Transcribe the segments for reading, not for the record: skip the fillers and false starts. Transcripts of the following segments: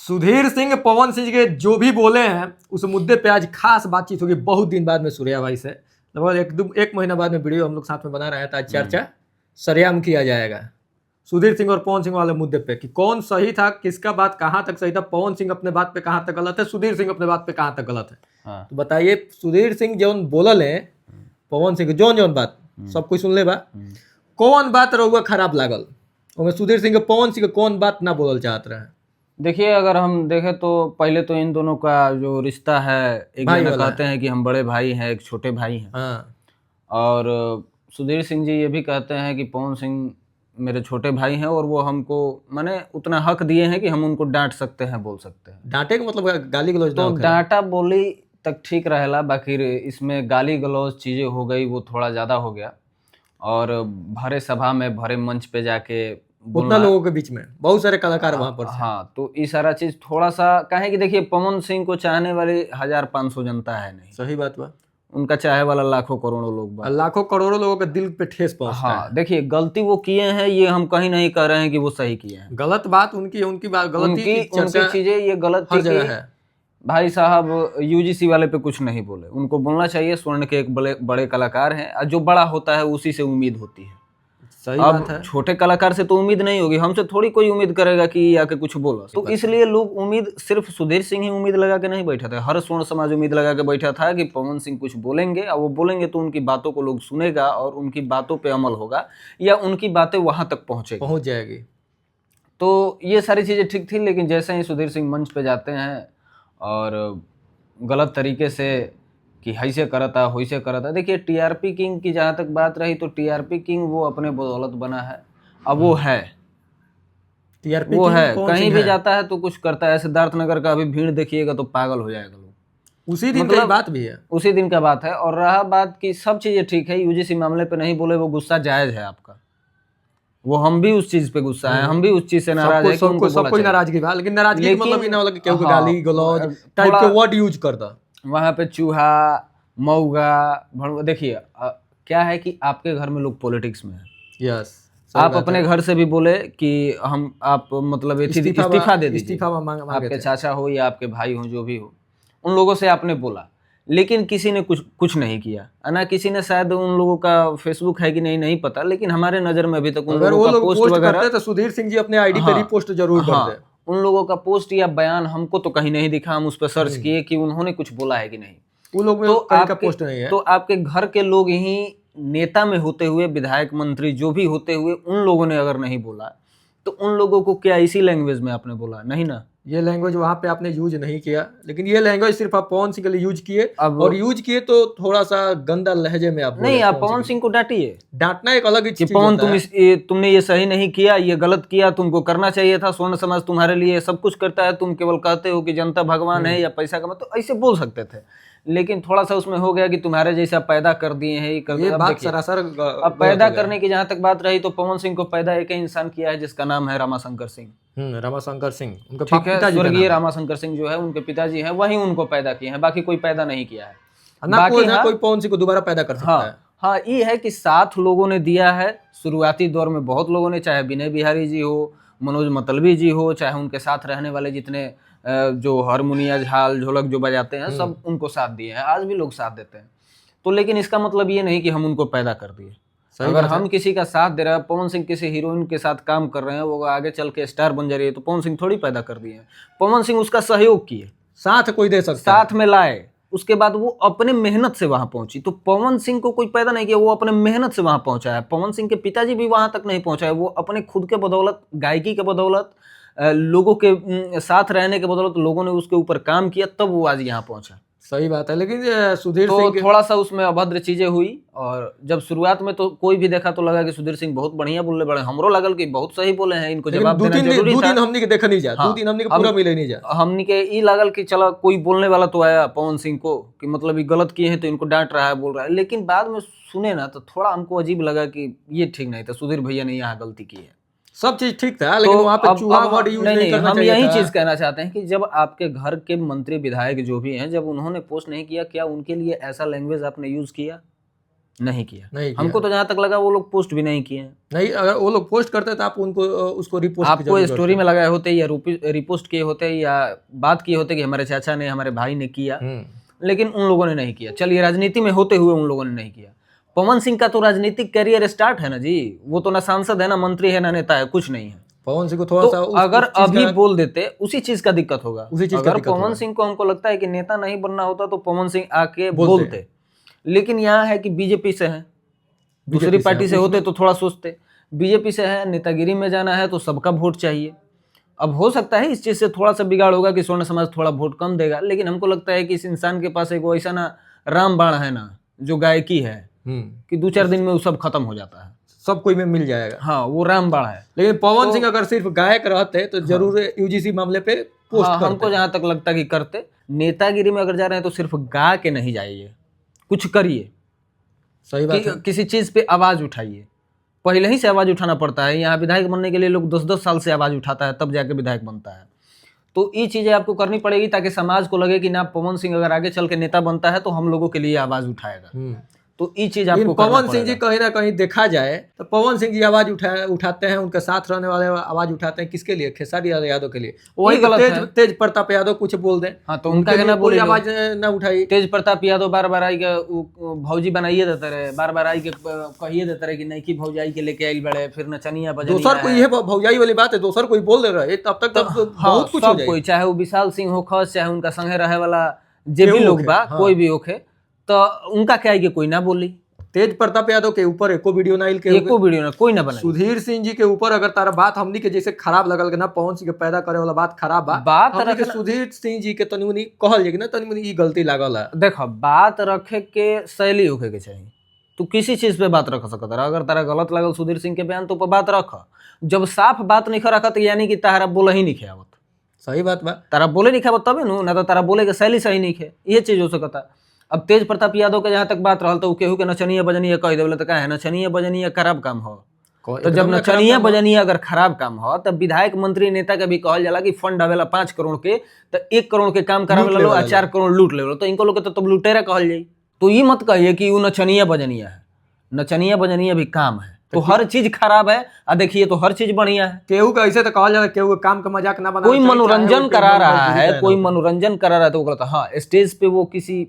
सुधीर सिंह पवन सिंह के जो भी बोले हैं उस मुद्दे पे आज खास बातचीत होगी बहुत दिन बाद में सूर्या भाई से। लगभग एक महीना बाद में वीडियो हम लोग साथ में बना रहे हैं, आज चर्चा सरेआम किया जाएगा सुधीर सिंह और पवन सिंह वाले मुद्दे पे कि कौन सही था, किसका बात कहाँ तक सही था, पवन सिंह अपने बात पे कहाँ तक गलत है, सुधीर सिंह अपने बात पे कहाँ तक गलत है। हाँ। तो बताइए, सुधीर सिंह जौन बोलल है पवन सिंह जौन जौन बात सब कुछ सुन ले बा, कौन बात रहुआ खराब लागल और सुधीर सिंह के पवन सिंह के कौन बात ना बोलल चाहत रहे। देखिए, अगर हम देखें तो पहले तो इन दोनों का जो रिश्ता है, एक जना कहते हैं कि हम बड़े भाई हैं, एक छोटे भाई हैं। हाँ। और सुधीर सिंह जी ये भी कहते हैं कि पवन सिंह मेरे छोटे भाई हैं और वो हमको माने उतना हक दिए हैं कि हम उनको डांट सकते हैं, बोल सकते हैं। डांटे का मतलब गाली गलौज तो डांटा बोली तक ठीक रहेला, बाकी इसमें गाली गलौज चीज़ें हो गई वो थोड़ा ज़्यादा हो गया। और भरे सभा में भरे मंच पे जाके उतना लोगों के बीच में बहुत सारे कलाकार वहां पर। हाँ, तो ये सारा चीज थोड़ा सा कहे कि देखिए, पवन सिंह को चाहने वाली 1500 जनता है नहीं। सही बात बा। उनका चाहे वाला लाखों करोड़ों लोग बा, लाखों करोड़ों लोगों के दिल पे ठेस पहुंचता है। हाँ, देखिए, गलती वो किए हैं, ये हम कहीं नहीं कह रहे हैं कि वो सही किए हैं। गलत बात उनकी बात गलती उनकी चीजें ये गलत हर जगह है। भाई साहब यूजीसी वाले पे कुछ नहीं बोले, उनको बोलना चाहिए। स्वर्ण के एक बड़े कलाकार हैं, जो बड़ा होता है उसी से उम्मीद होती है। सही बात है। छोटे कलाकार से तो उम्मीद नहीं होगी, हमसे थोड़ी कोई उम्मीद करेगा कि आके कुछ बोला। तो इसलिए लोग उम्मीद सिर्फ सुधीर सिंह ही उम्मीद लगा के नहीं बैठा था, हर स्वर्ण समाज उम्मीद लगा के बैठा था कि पवन सिंह कुछ बोलेंगे, और वो बोलेंगे तो उनकी बातों को लोग सुनेगा और उनकी बातों पे अमल होगा या उनकी बातें वहां तक पहुंच जाएगी। तो ये सारी चीजें ठीक थी, लेकिन जैसे ही सुधीर सिंह मंच पे जाते हैं और गलत तरीके से कि हैसे करता होइसे करता। देखिए, टीआरपी किंग की जहाँ तक बात रही तो टीआरपी किंग वो अपने बदौलत बना है। अब वो है टीआरपी वो है कहीं भी जाता है तो कुछ करता है। सिद्धार्थ नगर का अभी भीड़ देखिएगा तो पागल हो जाएगा लोग। उसी दिन की बात भी है, उसी दिन का बात है। और रहा बात की सब चीजें ठीक है, यूजीसी मामले पे नहीं बोले, वो गुस्सा जायज है आपका, वो हम भी उस चीज पे गुस्सा है, हम भी उस चीज से नाराज है। सब कोई नाराजगी बा, लेकिन नाराजगी का मतलब ये ना होला कि केहू के गाली गलौज टाइप के वर्ड यूज करता। वहां पे चूहा मऊगा देखिए, क्या है कि आपके घर में लोग पॉलिटिक्स में है। यस, आप अपने घर से भी बोले कि आप मतलब इस्तीफा दे दीजिए, आपके चाचा हो या आपके भाई हो, जो भी हो, उन लोगों से आपने बोला, लेकिन किसी ने कुछ नहीं किया ना। किसी ने, शायद उन लोगों का फेसबुक है कि नहीं पता, लेकिन हमारे नजर में अभी तक उन लोगों का पोस्ट वगैरह तो सुधीर सिंह जी अपने आईडी पे रिपोस्ट जरूर करते। उन लोगों का पोस्ट या बयान हमको तो कहीं नहीं दिखा। हम उस पर सर्च किए कि उन्होंने कुछ बोला है कि नहीं, वो लोग तो आपका पोस्ट नहीं है। तो आपके घर के लोग ही नेता में होते हुए, विधायक मंत्री जो भी होते हुए, उन लोगों ने अगर नहीं बोला तो उन लोगों को क्या इसी लैंग्वेज में आपने बोला? नहीं ना, ये लैंग्वेज वहां पे आपने यूज नहीं किया, लेकिन ये लैंग्वेज सिर्फ आप पवन सिंह के लिए यूज किए। और यूज किए तो थोड़ा सा गंदा लहजे में आप नहीं, आप पवन सिंह को डांटिए। डांटना एक अलग चीज पवन, तुमने ये सही नहीं किया, ये गलत किया, तुमको करना चाहिए था, स्वर्ण समाज तुम्हारे लिए सब कुछ करता है, तुम केवल कहते हो कि जनता भगवान है या पैसा का, मतलब ऐसे बोल सकते थे। लेकिन थोड़ा सा उसमें हो गया कि तुम्हारे जैसा पैदा कर दिए हैं, ये बात सरासर। अब पैदा करने की जहां तक बात रही तो पवन सिंह को पैदा एक ही इंसान किया है जिसका नाम है रमाशंकर सिंह। रमाशंकर सिंह, उनके ठीक है, स्वर्गीय रमाशंकर सिंह जो है उनके पिताजी हैं, वही उनको पैदा किए हैं, बाकी कोई पैदा नहीं किया है। कोई पवन सिंह को दोबारा पैदा कर सकता है। हाँ, ये है कि 7 लोगों ने दिया है शुरुआती दौर में, बहुत लोगों ने, चाहे विनय बिहारी जी हो, मनोज मतलबी जी हो, चाहे उनके साथ रहने वाले जितने जो हारमोनिया, झाल, ढोलक जो बजाते हैं, सब उनको साथ दिए हैं, आज भी लोग साथ देते हैं। तो लेकिन इसका मतलब ये नहीं कि हम उनको पैदा कर दिए। अगर हम किसी का साथ दे रहे हैं, पवन सिंह किसी हीरोइन के साथ काम कर रहे हैं, वो आगे चल के स्टार बन जा रही है, तो पवन सिंह थोड़ी पैदा कर दिए हैं। पवन सिंह उसका सहयोग किए, साथ कोई दे सकता, साथ में लाए, उसके बाद वो अपने मेहनत से वहां पहुंची। तो पवन सिंह को कोई पैदा नहीं किया, वो अपने मेहनत से वहां पहुंचा है। पवन सिंह के पिताजी भी वहां तक नहीं पहुंचा है, वो अपने खुद के बदौलत, गायकी के बदौलत, लोगों के साथ रहने के बदौलत, लोगों ने उसके ऊपर काम किया, तब वो आज यहाँ पहुंचा। सही बात है। लेकिन सुधीर तो सिंह थोड़ा सा उसमें अभद्र चीजें हुई, और जब शुरुआत में तो कोई भी देखा तो लगा कि सुधीर सिंह बहुत बढ़िया बोले, बड़े हमरो लगल कि बहुत सही बोले हैं, इनको जवाब देना जरूरी था। 2 दिन हमने के देखा नहीं जा, 2 दिन हमने के पूरा मिले नहीं जा। हमने के ई लगल कि चलो कोई बोलने वाला तो आया पवन सिंह को कि मतलब ये गलत किए हैं तो इनको डांट रहा है, बोल रहा है। लेकिन बाद में सुने ना तो थोड़ा हमको अजीब लगा कि ये ठीक नहीं था, सुधीर भैया ने यहाँ गलती की है। सब चीज ठीक था, लेकिन वहां पे चूहा वर्ड यूज नहीं करना चाहिए। हम यही चीज कहना चाहते हैं कि जब आपके घर के मंत्री विधायक जो भी हैं, जब उन्होंने पोस्ट नहीं किया, क्या उनके लिए ऐसा लैंग्वेज आपने यूज किया? नहीं किया। नहीं किया। हमको तो जहां तक लगा वो लोग पोस्ट भी नहीं किए हैं। नहीं, अगर वो लोग पोस्ट करते तो आप उनको उसको रिपोस्ट आपको स्टोरी में लगाए होते या रिपोस्ट किए होते या बात किए होते कि हमारे चाचा ने, हमारे भाई ने किया, लेकिन उन लोगों ने नहीं किया। चलिए, राजनीति में होते हुए उन लोगों ने नहीं किया। पवन सिंह का तो राजनीतिक करियर स्टार्ट है ना जी, वो तो ना सांसद है, ना मंत्री है, ना नेता है, कुछ नहीं है। पवन सिंह को थोड़ा सा तो अगर अभी बोल देते, उसी चीज का दिक्कत होगा। अगर पवन सिंह को हमको लगता है कि नेता नहीं बनना होता तो पवन सिंह आके बोलते, लेकिन यहाँ है कि बीजेपी से है, दूसरी पार्टी से होते तो थोड़ा सोचते। बीजेपी से है, नेतागिरी में जाना है तो सबका वोट चाहिए। अब हो सकता है इस चीज से थोड़ा सा बिगाड़ होगा कि स्वर्ण समाज थोड़ा वोट कम देगा, लेकिन हमको लगता है कि इस इंसान के पास एक ऐसा ना रामबाण है ना, जो गायकी है कि 2-4 दिन में वो सब खत्म हो जाता है, सब कोई में मिल जाएगा। हाँ, वो रामबाण है। लेकिन पवन सिंह अगर सिर्फ गायक रहते तो जरूर यूजीसी मामले पे पोस्ट करते। हमको जहां तक लगता है कि करते। नेतागिरी में अगर जा रहे हैं तो सिर्फ गा के नहीं जाइए, कुछ करिए। सही बात है। किसी चीज पे आवाज उठाइए। पहले ही से आवाज उठाना पड़ता है। यहाँ विधायक बनने के लिए लोग 10-10 साल से आवाज उठाता है, तब जाके विधायक बनता है। तो ये चीजें आपको करनी पड़ेगी ताकि समाज को लगे कि ना, पवन सिंह अगर आगे चल के नेता बनता है तो हम लोगों के लिए आवाज उठाएगा। तो ये चीज आपको पवन सिंह जी कहीं ना कहीं देखा जाए तो पवन सिंह जी आवाज उठाते हैं, उनके साथ रहने वाले आवाज उठाते हैं। किसके लिए? खेसारी यादव के लिए। वही गलत है। तेज प्रताप यादव कुछ बोल दें, हाँ, तो उनका कहना बोली आवाज ना उठाई। तेज प्रताप यादव बार बार आई के भौजी बनाइए देते रहे, बार बार आई के कहिए देते रहे कि नहीं की भौजाई के लेके आई बड़े, फिर नचनिया बजनिया। दोसर कोई, ये भौजाई वाली बात है, दोसर कोई बोल दे रहा है तब तक बहुत कुछ हो जाए। कोई, चाहे वो विशाल सिंह हो खस, चाहे उनका संगे रहे वाला जे भी लोग बा, कोई भी होखे, तो उनका क्या है कि कोई ना बोली। तेज प्रताप यादव के ऊपर एको वीडियो ना कोई ना बनाई। सुधीर सिंह जी के ऊपर अगर तारा बात हमनी के जैसे खराब लगल के ना, पवन सिंह के पैदा करे वाला बात खराब बात हमनी के सुधीर सिंह जी के तनिमुनी कहल जे कि ना, तनिमुनी ई गलती लागल है। देखो, बात रखे के शैली होके के चाहिए। तू किसी चीज पे बात रख सकत है। अगर तारा गलत लागल सुधीर सिंह के बयान तो पे बात रख। जब साफ बात नहीं रखत यानी कि तारा बोले ही नहीं आवत। सही बात बा। तारा बोले नहीं आवत तबे ना तो तारा बोले के शैली सही नहीं है, ये चीज हो सकता। अब तेज प्रताप यादव के जहां तक बात रहल तो केहू के नचनिया बजनिया कह देवले तो काहे? नचनिया बजनिया खराब काम हो। तो जब नचनिया बजनिया अगर खराब काम हो तब विधायक मंत्री नेता के भी कहल जाला कि फंड आवेला 5 करोड़ के, तो 1 करोड़ के काम करावेला लो और 4 करोड़ लूट ले लो, तो इनको लोग के तो लुटेरा कहल जाई। तो ये मत कहिए कि वो नचनिया बजनिया है। नचनिया बजनिया भी काम है। तो हर चीज खराब है और देखिए तो हर चीज बढ़िया है। केहू का ऐसे तो कहल जाला, केहू काम का मजाक ना बना। कोई मनोरंजन करा रहा है, कोई मनोरंजन करा रहा है तो गलत है। हाँ, स्टेज पे वो किसी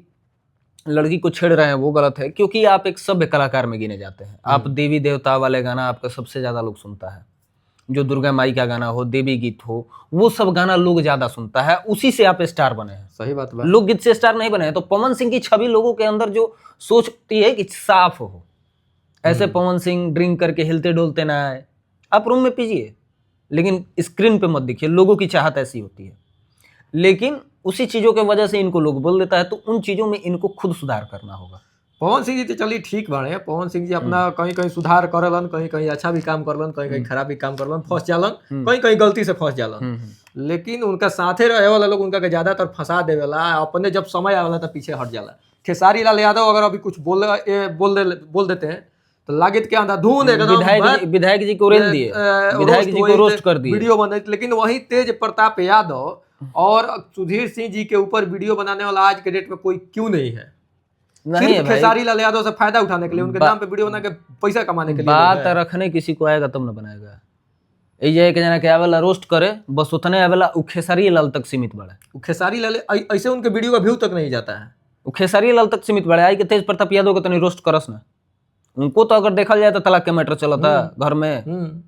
लड़की को छेड़ रहे हैं वो गलत है, क्योंकि आप एक सभ्य कलाकार में गिने जाते हैं। आप देवी देवता वाले गाना आपका सबसे ज्यादा लोग सुनता है, जो दुर्गा माई का गाना हो, देवी गीत हो, वो सब गाना लोग ज्यादा सुनता है, उसी से आप स्टार बने हैं। सही बात। लोक गीत से स्टार नहीं बने हैं। तो पवन सिंह की छवि लोगों के अंदर जो सोचती है कि साफ हो, ऐसे पवन सिंह ड्रिंक करके हिलते डोलते ना आए। आप रूम में पीजिए लेकिन स्क्रीन पे मत दिखिए। लोगों की चाहत ऐसी होती है, लेकिन उसी चीजों के वजह से इनको लोग बोल देता है। तो उन चीजों में इनको खुद सुधार करना होगा। पवन सिंह जी तो चलिए ठीक बाड़े। पवन सिंह जी अपना कहीं कहीं सुधार करलन, कहीं कहीं अच्छा भी काम करलन, कहीं कहीं खराब भी काम करलन, फंस जालन, कहीं कहीं गलती से फंस जालन। लेकिन उनका साथे रहे वाला लोग उनका ज्यादातर फंसा देवेला, अपने जब समय आवेला तो पीछे हट जाला। खेसारी लाल यादव अगर अभी कुछ बोल देते हैं तो लागत के अंधाधुंध एकदम विधायक जी को रेल दिए, विधायक जी को रोस्ट कर दिए, वीडियो बने। लेकिन वही तेज प्रताप यादव और सुधीर सिंह जी के ऊपर वीडियो बनाने वाला आज के डेट में कोई क्यों नहीं है? नहीं है भाई। खेसारी लाल यादव से फायदा उठाने के लिए, उनके नाम पे वीडियो बना के पैसा कमाने के लिए। बात रखने किसी को आएगा तब ना बनाएगा। ये एक जना के आवेला रोस्ट करे, बस उतने आवेला। उ खेसारी लाल तक सीमित बड़ा। खेसारी लाल ऐसे उनके वीडियो का व्यू तक नहीं जाता है। उ खेसारी लाल तक सीमित बड़ा। आई के तेज प्रताप यादव के तनी रोस्ट करस ना। उनको तो अगर देखा जाए तो तलाक के मैटर चला था घर में।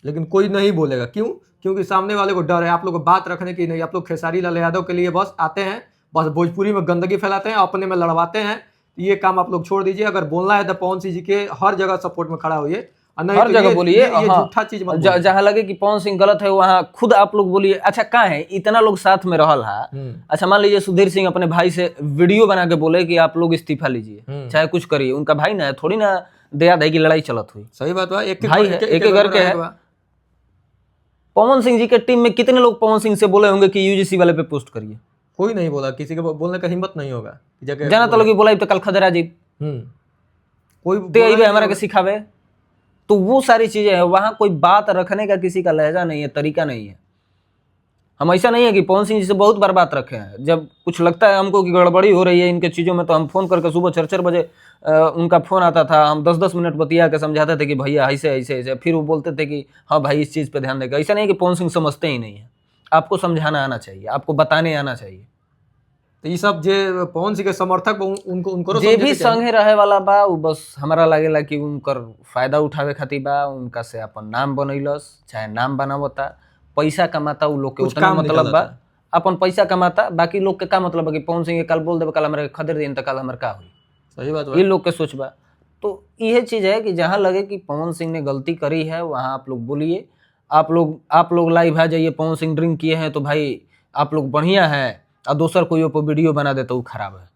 लेकिन कोई नहीं बोलेगा। क्यों? क्योंकि सामने वाले को डर है। आप लोग को बात रखने की नहीं। आप लोग खेसारी लाल यादव के लिए बस आते हैं, बस भोजपुरी में गंदगी फैलाते हैं, अपने में लड़वाते हैं। ये काम आप लोग छोड़ दीजिए। अगर बोलना है तो पवन सिंह जी के हर जगह सपोर्ट में खड़ा होइए, हर जगह बोलिए। ये झूठा चीज मत बोलिए। जहाँ लगे कि पवन सिंह गलत है वहाँ खुद आप लोग बोलिए। अच्छा, कहाँ है इतना लोग साथ में रहल है। अच्छा, मान लीजिए सुधीर सिंह अपने भाई से वीडियो बना के बोले कि आप लोग इस्तीफा लीजिए, चाहे कुछ करिए। उनका भाई ना है, थोड़ी ना दया दही की लड़ाई चलत हुई। सही बात है। एक भाई है, एक घर के है। पवन सिंह जी के टीम में कितने लोग पवन सिंह से बोले होंगे कि यूजीसी वाले पे पोस्ट करिए? कोई नहीं बोला। किसी को बोलने का हिम्मत नहीं होगा। जाना तो लोग बोला तो कल खदरा जी कोई हमारा के सिखावे। तो वो सारी चीजें हैं। वहां कोई बात रखने का किसी का लहजा नहीं है, तरीका नहीं है। हम ऐसा नहीं है कि पवन सिंह जी से बहुत बार बात रखे हैं, जब कुछ लगता है हमको कि गड़बड़ी हो रही है इनके चीज़ों में तो हम फ़ोन करके सुबह 4-4 बजे उनका फ़ोन आता था, हम 10-10 मिनट बतिया के समझाते थे कि भैया ऐसे ऐसे ऐसे, फिर वो बोलते थे कि हाँ भाई इस चीज़ पे ध्यान देगा। ऐसा नहीं कि पवन सिंह समझते ही नहीं है, आपको समझाना आना चाहिए, आपको बताने आना चाहिए। तो ये सब जे पवन सिंह के समर्थक बा, उनको उनको जे भी संगे रहे वाला बा उ बस हमरा लागेला कि उनकर फायदा उठावे खातिर बा, उनका से अपन नाम बनैलस, चाहे नाम बनावता, पैसा कमाता, उ लोग के कुछ उतना काम मतलब बा, निकालता। अपन पैसा कमाता, बाकी लोग के का मतलब है कि पवन सिंह के कल बोल देबे कल हमरा खदेड़ देन त कल हमर का होई, सही बात ये बा। लोग के सोच बा। तो यह चीज है कि जहां लगे कि पवन सिंह ने गलती करी है वहां आप लोग बोलिए, आप लोग लाइव आ जाइए, पवन सिंह ड्रिंक किए हैं तो भाई आप लोग बढ़िया है, और दोसर कोई ऊपर वीडियो बना दे तो वो खराब है।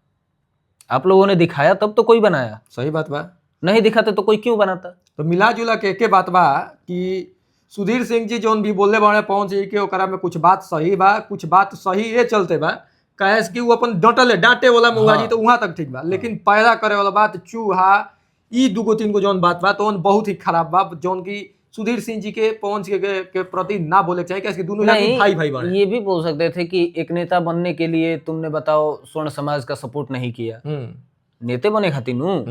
आप लोगों ने दिखाया तब तो कोई बनाया, सही बात बा। नहीं दिखाते तो कोई क्यों बनाता। तो मिला जुला के एके बात बा कि सुधीर सिंह जी जोन भी बोलले बाड़े पवन सिंह के, ओकरा में कुछ बात सही बा, कुछ बात सही ये चलते बा कहे कि वो अपन डटल है, डांटे वाला मुआ जी तो वहां तक ठीक बा, लेकिन पैदा करे वाला बात चूहा ई दूगो तीन गो जोन बात बा तो बहुत ही खराब बा, जोन की सुधीर सिंह जी के पवन सिंह के प्रति ना बोले के चाहिए, कैसे दोनों नहीं, भाई भाई बने। ये भी बोल सकते थे कि एक नेता बनने के लिए तुमने बताओ स्वर्ण समाज का सपोर्ट नहीं किया, नेते बने खातिर नू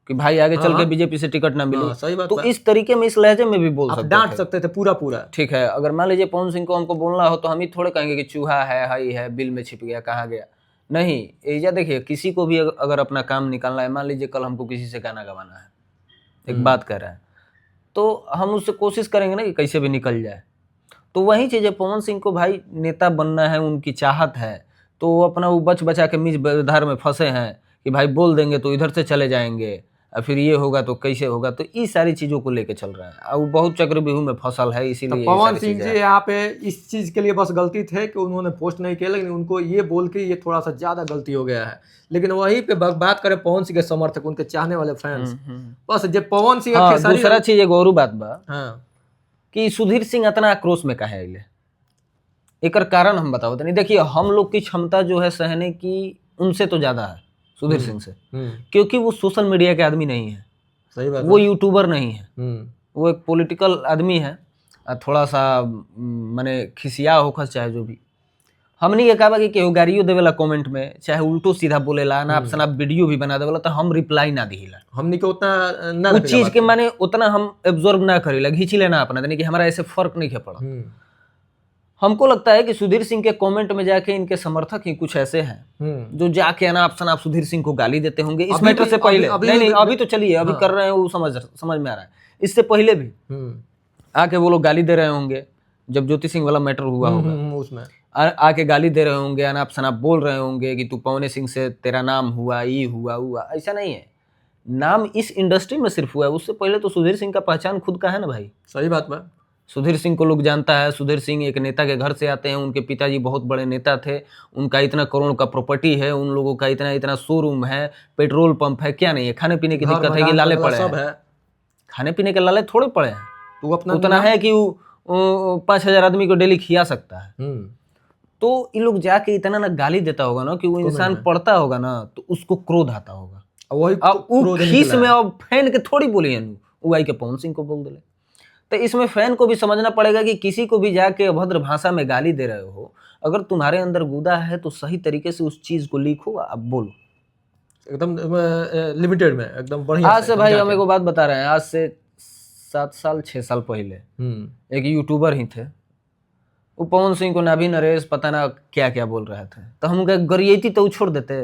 कि भाई आगे चल के बीजेपी से टिकट ना मिले, सही बात तो बा। इस तरीके में इस लहजे में भी बोल आप सकते डांट थे। सकते थे पूरा पूरा। ठीक है, अगर मान लीजिए पवन सिंह को हमको बोलना हो तो हम ही थोड़े कहेंगे कि चूहा है, हाई है, बिल में छिप गया, कहाँ गया। नहीं, एजा देखिए किसी को भी अगर अपना काम निकालना है, मान लीजिए कल हमको किसी से गाना गवाना है, एक बात कह रहा है, तो हम उससे कोशिश करेंगे ना कि कैसे भी निकल जाए। तो वही चीज़ है, पवन सिंह को भाई नेता बनना है, उनकी चाहत है, तो वो अपना वो बच बचा के बीच धार में फंसे हैं कि भाई बोल देंगे तो इधर से चले जाएंगे, और फिर ये होगा तो कैसे होगा, तो इस सारी चीज़ों को लेके चल रहा है, और वो बहुत चक्रव्यूह में फसल है, तो इसीलिए ये पवन सारी सिंह चीजें जी हैं। यहाँ पे इस चीज के लिए बस गलती थे कि उन्होंने पोस्ट नहीं किया, लेकिन उनको ये बोल के ये थोड़ा सा ज्यादा गलती हो गया है। लेकिन वहीं पे बात करें पवन सिंह के समर्थक, उनके चाहने वाले फैंस, बस जब पवन सिंह हाँ, खेसारी दूसरा चीज एक और बात बा हाँ कि सुधीर सिंह इतना आक्रोश में काहे आइले, एकर कारण हम बताओ तनी। देखिए हम लोग की क्षमता जो है सहने की उनसे तो ज्यादा है सुधीर सिंह से, क्योंकि वो सोशल मीडिया के आदमी नहीं है, सही बात वो यूट्यूबर नहीं है, है। वो एक पॉलिटिकल आदमी है, थोड़ा सा माने खिसिया होखस चाहे जो भी। हमनी के कहा कि केहू गाड़ियों देवेला कमेंट में, चाहे उल्टो सीधा बोलेला, अनाप शनाप वीडियो भी बना देवेला, तो हम रिप्लाई ना दिहिला, हमनी को उतना ना उस चीज के माने उतना हम एब्जॉर्ब ना करेला, घींची लेना अपना, यानी कि हमारा ऐसे फर्क नहीं है पड़ा। हमको लगता है कि सुधीर सिंह के कमेंट में जाके इनके समर्थक ही कुछ ऐसे हैं जो जाके अनाप शनाप सुधीर सिंह को गाली देते होंगे इस मैटर से पहले। नहीं, अभी तो चलिए, अभी कर रहे हैं वो समझ में आ रहा है, इससे पहले भी आके वो लोग गाली दे रहे होंगे, जब ज्योति सिंह वाला मैटर हुआ होगा उसमें आके गाली दे रहे होंगे, अनाप शनाप बोल रहे होंगे कि तू पवन सिंह से तेरा नाम हुआ, ये हुआ। ऐसा नहीं है, नाम इस इंडस्ट्री में सिर्फ हुआ है, उससे पहले तो सुधीर सिंह का पहचान खुद का है ना भाई। सही बात बा। सुधीर सिंह को लोग जानता है, सुधीर सिंह एक नेता के घर से आते हैं, उनके पिताजी बहुत बड़े नेता थे, उनका इतना करोड़ का प्रॉपर्टी है, उन लोगों का इतना शोरूम है, पेट्रोल पंप है, क्या नहीं है, खाने पीने की दिक्कत है कि लाले पड़े हैं, खाने पीने के लाले थोड़े पड़े हैं, तो अपना उतना है कि वो 5,000 आदमी को डेली खिया सकता है। तो ये लोग जाके इतना ना गाली देता होगा ना कि वो इंसान पढ़ता होगा ना तो उसको क्रोध आता होगा, वही खीस में अब फैन के थोड़ी बोली है, वो आई के पवन सिंह को बोल दिले। तो इसमें फैन को भी समझना पड़ेगा कि किसी को भी जाके अभद्र भाषा में गाली दे रहे हो, अगर तुम्हारे अंदर गुदा है तो सही तरीके से उस चीज को लिखो, अब बोलो एकदम लिमिटेड में, एकदम बढ़िया। आज से भाई हम एक बात बता रहे हैं, आज से 7 साल 6 साल पहले एक यूट्यूबर ही थे, वो पवन सिंह को नाभी नरेश पता ना क्या क्या बोल रहे थे, तो हम गरियती तो छोड़ देते,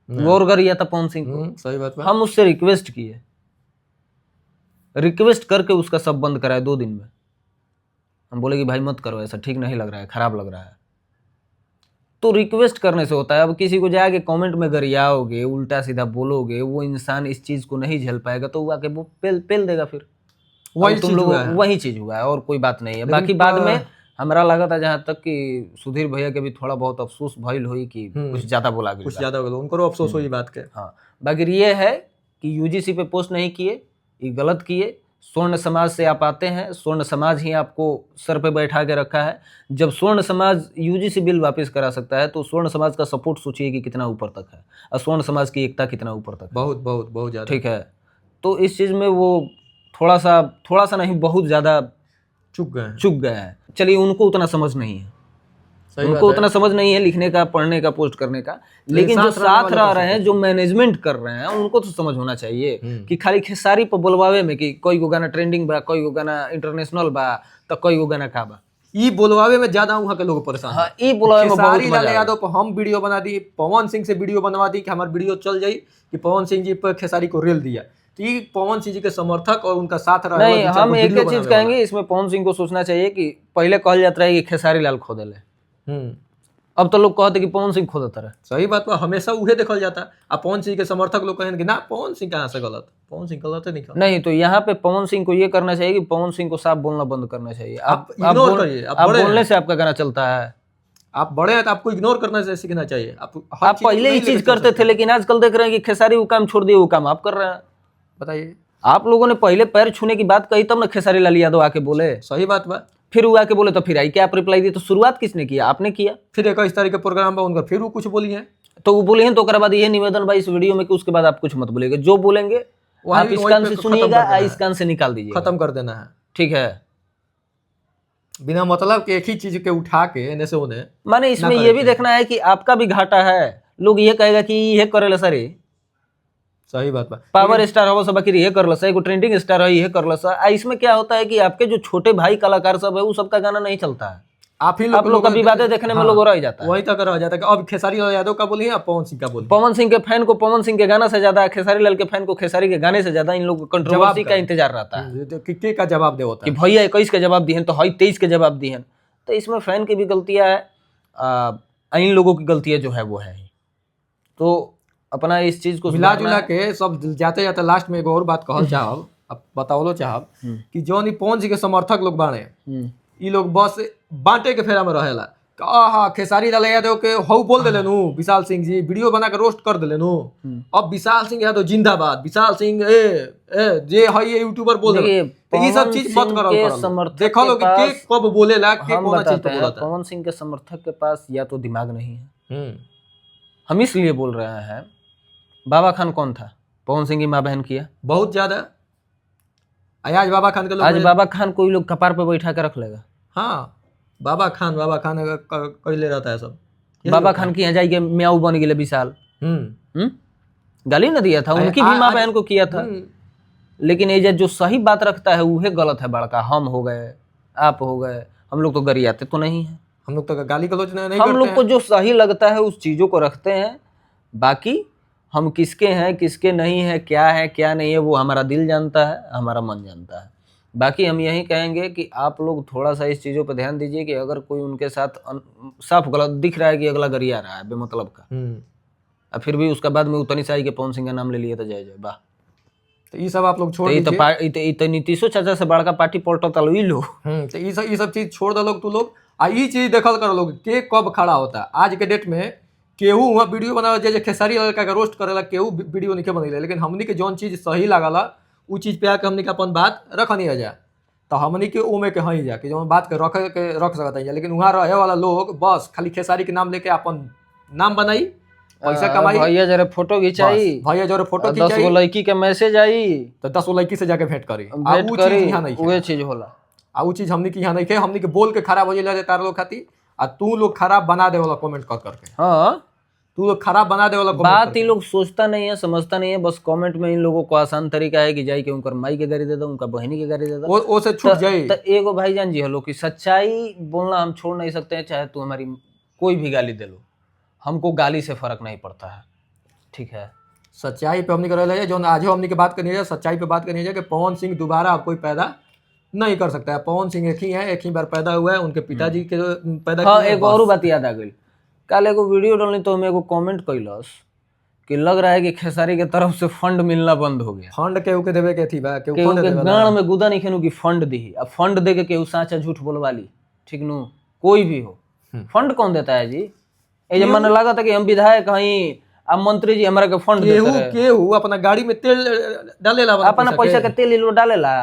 गौर गरिया था पवन सिंह को। सही बात। हम उससे रिक्वेस्ट करके उसका सब बंद कराए 2 दिन में। हम बोले कि भाई मत करो ऐसा, ठीक नहीं लग रहा है, खराब लग रहा है। तो रिक्वेस्ट करने से होता है, अब किसी को जाके कमेंट में गरियाओगे, उल्टा सीधा बोलोगे, वो इंसान इस चीज को नहीं झेल पाएगा, तो वो आके वो पेल देगा, फिर वही तुम लोग वही चीज हुआ है और कोई बात नहीं है। बाकी बाद में हमारा लगा था जहाँ तक कि सुधीर भैया के भी थोड़ा बहुत अफसोस भइल हुई कि कुछ ज्यादा बोला गया, कुछ ज्यादा हो गया, उनको अफसोस हुई बात के। हाँ, बाकी ये है कि यूजीसी पे पोस्ट नहीं किए, ये गलत किए। स्वर्ण समाज से आप आते हैं, स्वर्ण समाज ही आपको सर पे बैठा के रखा है। जब स्वर्ण समाज यूजीसी बिल वापस करा सकता है तो स्वर्ण समाज का सपोर्ट सोचिए कि कितना ऊपर तक है, और स्वर्ण समाज की एकता कितना ऊपर तक है। बहुत ज्यादा। ठीक है, तो इस चीज में वो थोड़ा सा नहीं, बहुत ज्यादा चुक गए हैं। चलिए, उनको उतना समझ नहीं है, सही उनको बात है। उतना समझ नहीं है लिखने का, पढ़ने का, पोस्ट करने का, लेकिन जो साथ रहने साथ वाले रह कर रहे हैं, जो मैनेजमेंट कर रहे हैं, उनको तो समझ होना चाहिए कि खाली खेसारी पर बोलवावे में कि कोई को गाना ट्रेंडिंग बा, कोई को गाना इंटरनेशनल बा, तो कोई को गाना का बा। ई बोलवावे में ज्यादा वहाँ के लोग परेशान हाँ, हैं। ई बोलवावे में बहुत खेसारी लाल मजा यादव पर हम वीडियो बना दी, पवन सिंह से वीडियो बनवा दी कि हमारा वीडियो चल जाई, कि पवन सिंह जी पर खेसारी को रेल दिया। तो ये पवन सिंह जी के समर्थक और उनका साथ रहा नहीं, हम एक ही चीज कहेंगे, इसमें पवन सिंह को सोचना चाहिए कि पहले कहल जाता है कि खेसारी लाल खोदेले, अब तो लोग कहते कि पवन सिंह खोदता रहे। सही बात बा, हमेशा उहे देखल जाता। अब पवन सिंह के समर्थक लोग कहेंगे ना पवन सिंह कहाँ से गलत, पवन सिंह गलत है नहीं, तो यहाँ पे पवन सिंह को ये करना चाहिए कि पवन सिंह को साफ बोलना बंद करना चाहिए। आप इग्नोर करिए, आप बड़े बोलने हैं। से आपका गाना चलता है। आप बड़े हैं तो आपको इग्नोर करना से सीखना चाहिए। आप पहले ही चीज करते थे, लेकिन आजकल देख रहे हैं कि खेसारी वो काम छोड़ दिए, वो काम आप कर रहे हैं। बताइए, आप लोगों ने पहले पैर छूने की बात कही, तब ना खेसारी लाल यादव आके बोले। सही बात बा। फिर वो आके बोले तो फिर आई क्या आप रिप्लाई दिए? तो शुरुआत किसने किया? आपने किया। फिर 21 तारीख का प्रोग्राम बा उनका, फिर वो कुछ बोली है, तो वो बोले हैं, तो बाद ये निवेदन भाई इस वीडियो में कि उसके बाद आप कुछ मत बोलेंगे, जो बोलेंगे आप इस कान से सुनिएगा, इस कान से निकाल दीजिए, खत्म कर देना है। ठीक है। बिना मतलब के एक ही चीज के उठा के एने से उन्हें, माने इसमें ये भी देखना है कि आपका भी घाटा है। लोग ये कहेगा कि ये कर ले सर, सही बात बा। पावर स्टार हो सब आखिर ये कर लसा, एगो ट्रेंडिंग स्टार है ये कर लसा। इसमें क्या होता है कि आपके जो छोटे भाई कलाकार सब है, वो सबका गाना नहीं चलता है। आप ही आप लोग का विवादें देखने में लोग रह जाता है। वही तक रह जाता है कि अब खेसारी लाल यादव का बोलिए, अब पवन सिंह का बोलिए। पवन सिंह के फैन को पवन सिंह के गाना से ज्यादा, खेसारी लाल के फैन को खेसारी के गाने से ज्यादा इन लोग को कंट्रोवर्सी का इंतजार रहता है कि का जवाब दे होता कि है। भैया 21 के जवाब दिए तो हई 23 के जवाब दिए। तो इसमें फैन की भी गलतियां है, इन लोगों की गलतियां जो है वो है। तो अपना इस चीज को मिला जुला के सब जाते जाते लास्ट में एक और बात कहल चाहब, अब बतावलो चाहब कि जौन ई पवन सिंह के समर्थक लोग बाने, ई लोग बस बांटे के फेरा में रहेला। आहा खेसारी लाल यादव के हऊ बोल देले नु, विशाल सिंह जी वीडियो बना के रोस्ट कर देले नु, अब विशाल सिंह यादव जिंदाबाद, विशाल सिंह जे हई यूट्यूबर बोल देले। तो ये सब चीज मत करो, देखो लोग के कब बोलेला, के हम कौन चीज बताते पे हैं, बोलता है। पवन सिंह के समर्थक के पास या तो दिमाग नहीं है। हम इसलिए बोल रहे हैं, बाबा खान कौन था? पवन सिंह की माँ बहन किया बहुत ज्यादा। आज बाबा खान के लोग, आज बाबा खान कोई लोग कपार पे बैठा के रख लेगा। हाँ, बाबा खान कैले रहता है सब। बाबा खान की यहाँ जाइए म्याऊ बन गए विशाल, गाली न दिया था, उनकी भी माँ बहन को किया था। लेकिन ये जो सही बात रखता है वह गलत है बड़का। हम हो गए, आप हो गए, हम लोग तो गरियाते तो नहीं है, हम लोग तो गाली गलौज नहीं हम लोग को जो सही लगता है उस चीजों को रखते हैं। बाकी हम किसके हैं किसके नहीं है, क्या है क्या नहीं है, वो हमारा दिल जानता है, हमारा मन जानता है। बाकी हम यही कहेंगे कि आप लोग थोड़ा सा इस चीज़ों पर ध्यान दीजिए कि अगर कोई उनके साथ साफ गलत दिख रहा है कि अगला गरिया रहा है बेमतलब का, और फिर भी उसका बाद में उतनी सा के पवन सिंह का नाम ले लिया तो जय जय वाह। तो ये सब आप लोग छोड़ दीजिए। तो नीतीशो चाचा से बड़का पार्टी पलटता लो। तो ये सब चीज छोड़ दो लोग, तू लोग आ ये चीज देखल कर लोग के कब खड़ा होता है। आज के डेट में केहू वहाँ वीडियो बनावे जे खेसारी लड़का का रोस्ट करेला, केहू वीडियो नहीं बनेला, लेकिन हमनी के जौन चीज सही लागला उ चीज पे आके हमनी के अपन बात रखनी है जा, तो हमनी के ओमे के हई जा कि जौन बात के रख सकता है। लेकिन वहाँ रहे वाला लोग बस खाली खेसारी के नाम लेके अपन नाम बनाई, पैसा कमाई, भैया जरा फोटो खिंचाई, भैया जरा फोटो 10 गो लड़की के मैसेज आई तो 10 गो लड़की से जाके भेंट करी, वही चीज होला। आ उ चीज हमनी के यहाँ नहीं खे। हमनी के बोल के खराब हो जाए तार लोग खाती, आ तू लोग खराब बना दे वाला कमेंट कर करके। हाँ, तू लोग खराब बना दे वाला बात ये लोग सोचता नहीं है, समझता नहीं है। बस कमेंट में इन लोगों को आसान तरीका है कि जाई के उनकर माई के गाड़ी दे दो, उनका बहनी के गाड़ी दे दो, वो से छूट जाए। तो एगो भाईजान जी हेलो कि सच्चाई बोलना हम छोड़ नहीं सकते हैं, चाहे तू हमारी कोई भी गाली दे लो, हमको गाली से फर्क नहीं पड़ता है, ठीक है। सच्चाई पे हमने कर रहे हैं, जो आज हमने की बात करनी है, सच्चाई पे बात करनी है कि पवन सिंह दोबारा अब कोई पैदा नहीं कर सकता है। पवन सिंह एक ही है, एक ही बार पैदा हुआ है, उनके पिताजी के पैदा। हाँ, एक और बात याद आ गई, कल एगो वीडियो डालनी तो हमें एगो कमेंट कैलस कि लग रहा है कि खेसारी के तरफ से फंड मिलना बंद हो गया। फंड केहू के देवे के थी बा, केहू के गांड में गुदा नहीं खेनू कि फंड दी, अब फंड दे के केहू साचा झूठ बोलवा ली, ठीक नु, कोई भी हो। फंड कौन देता है जी? ये मन लगा था कि हम विधायक हई, अब मंत्री जी हमारा के फंड देते हैं। केहू अपना गाड़ी में तेल डालेला, अपना पैसा के तेल लो डालेला,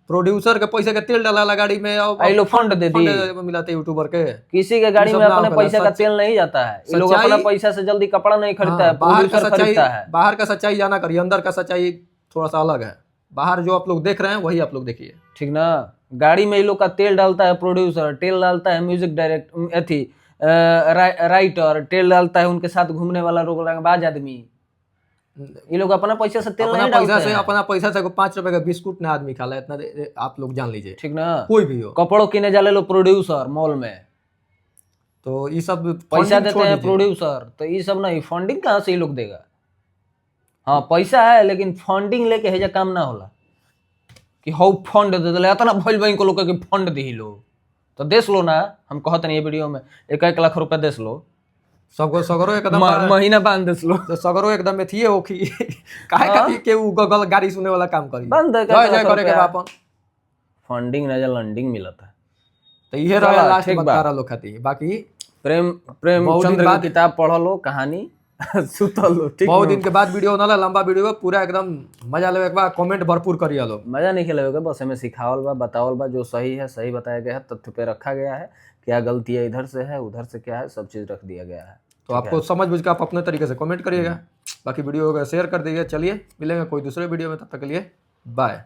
प्रोड्यूसर के पैसा के तेल डाला गाड़ी में, आई लो फंड दे दी, मिलाते यूट्यूबर के। किसी के गाड़ी में अपने पैसा का तेल नहीं जाता है, ये लोग अपना पैसा से जल्दी कपड़ा नहीं खरीदता है, प्रोड्यूसर खरीदता है। बाहर का सच्चाई जाना करिए, अंदर का सच्चाई थोड़ा सा अलग है। बाहर जो आप लोग देख रहे हैं वही आप लोग देखिए, ठीक ना। गाड़ी में ये लोग का तेल डालता है प्रोड्यूसर, तेल डालता है म्यूजिक डायरेक्ट, राइटर, तेल डालता है उनके साथ घूमने वाला रोगबाज आदमी, ये लोग अपना पैसा से तेल अपना नहीं पैसा डालते से हैं। अपना पैसा से 5 रुपए का बिस्कुट ना आदमी खा ला, इतना आप लोग जान लीजिए, ठीक ना। कोई भी हो। कपड़ों किने जाले लो प्रोड्यूसर मॉल में, तो ये सब पैसा funding देते छोड़ हैं दीजिए। प्रोड्यूसर, तो ये सब नहीं, फंडिंग कहाँ से ये लोग देगा। हाँ पैसा है लेकिन फंडिंग लेके हेजा काम ना होला कि हो फंड दे दिले, इतना भइल बैंक लोग के फंड दी लो, तो देश लो ना। हम कहते नहीं ये वीडियो में 1-1 लाख रुपया देश लो, सगरो एकदम महीना बांध देश लो, तो सगरो एकदम एथिए होखी काहे खातिर के उ गगल गाड़ी सुने वाला काम करी, बांध दे जय जय करे के बापन। फंडिंग ना लंडिंग मिलता है। तो ये रहा लास्ट में तारा लोग खातिर। बाकी प्रेम बहुत दिन चंद्र बाद- की किताब पढ़ लो, कहानी सुतल लो, ठीक बहुत ना? दिन के बाद वीडियो ना लंबा वीडियो पूरा एकदम मजा लेवे के बाद कमेंट भरपूर करिए लोग। मजा नहीं खेलेगा, बस हमें सिखावल बा, बतावल बा, जो सही है सही बताया गया है, तथ्य पे रखा गया है, क्या गलती है इधर से है उधर से क्या है, सब चीज रख दिया गया है। तो आपको समझ बुझ के आप अपने तरीके से कमेंट करिएगा, बाकी वीडियो को शेयर कर दीजिए। चलिए मिलेंगे कोई दूसरे वीडियो में, तब तक के लिए बाय।